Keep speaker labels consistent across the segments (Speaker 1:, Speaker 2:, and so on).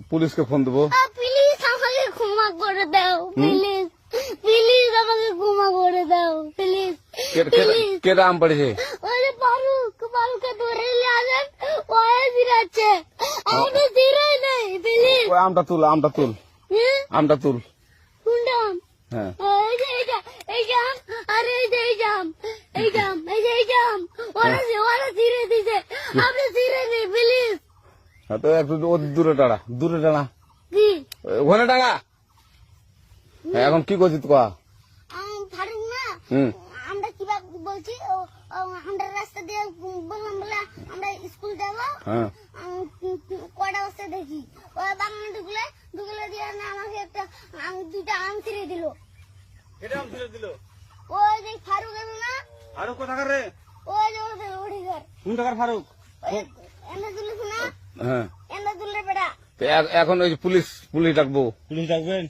Speaker 1: পুলিশকে ফোন দেবো।
Speaker 2: প্লিজ আমাকে ক্ষমা করে দাও, প্লিজ প্লিজ আমাকে ক্ষমা করে দাও, প্লিজ প্লিজ।
Speaker 1: কেটা আম পড়েছে?
Speaker 2: ওই যে ফারুককে ধরে নিয়ে আসেন, ওই ফিরাচ্ছে, আমাকে ফিরাই নেই, প্লিজ।
Speaker 1: ওই আমটা তুল, আমটা তুল, আমটা তুল।
Speaker 2: কোনটা আম?
Speaker 1: হ্যাঁ
Speaker 2: এই যে এই জাম, আরে এই যে এই জাম, এই জাম, এই যে এই জাম, ওরা ছিঁড়ে দিছে, আপনি ছিঁড়ে নেই, প্লিজ।
Speaker 1: তো একটু দূরে টাড়া, দূরে টাড়া,
Speaker 2: কি
Speaker 1: ওখানে টাড়া। এখন কি করছিস কয়া?
Speaker 2: ফারুক না,
Speaker 1: হুম
Speaker 2: আমরা কিভাবে বলছি, আমরা রাস্তা দিয়ে বললাম বলে আমরা স্কুল যাবো,
Speaker 1: হ্যাঁ
Speaker 2: কয়টা বস্তা দেখি ওই বাগানে ঢুকলে ঢুকলে দিয়ে না আমাকে একটা দুইটা আম ছিঁড়ে দিল।
Speaker 1: কেটে আম ছিঁড়ে দিল?
Speaker 2: ওই যে ফারুক এলো না,
Speaker 1: ফারুক কোথাকার রে?
Speaker 2: ওই যে ওদের ওড়িঘর,
Speaker 1: কোন টাকার ফারুক?
Speaker 2: এনে তুলিস না,
Speaker 1: হ্যাঁ
Speaker 2: এনে তুললে বেড়া,
Speaker 1: তো এখন ওই যে পুলিশ ডাকবো।
Speaker 3: পুলিশ ডাকবেন?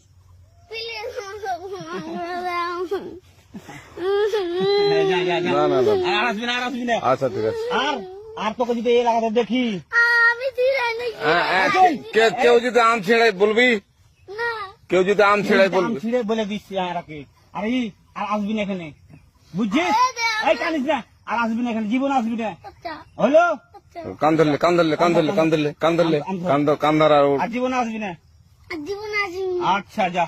Speaker 2: প্লিজ আমাকে ক্ষমা করে দাও।
Speaker 1: না না না,
Speaker 3: আর আসবি না, আর আসবি না।
Speaker 1: আচ্ছা ঠিক আছে।
Speaker 3: আর আর তোকে যদি এই লাগাতে দেখি,
Speaker 2: আমি ছিঁড়ে নাকি
Speaker 1: কেউ যদি আম ছেড়াই বলবি,
Speaker 2: না,
Speaker 1: কেউ যদি আম ছেড়াই
Speaker 3: আম
Speaker 1: বলবি।
Speaker 3: ছিঁড়ে বলে দিচ্ছি আর আর আসবি না এখানে, বুঝছিস? এই কানিস না, আর আসবি না এখানে, জীবন আসবি না,
Speaker 2: আচ্ছা
Speaker 3: হলো?
Speaker 2: আচ্ছা,
Speaker 1: কান ধরলে, কান ধরলে, কান ধরলে, কান ধরলে, কান ধরলে, কান ধর, কান ধর আর
Speaker 3: আর জীবন আসবি না।
Speaker 2: জীবন আসিনি।
Speaker 3: আচ্ছা যা।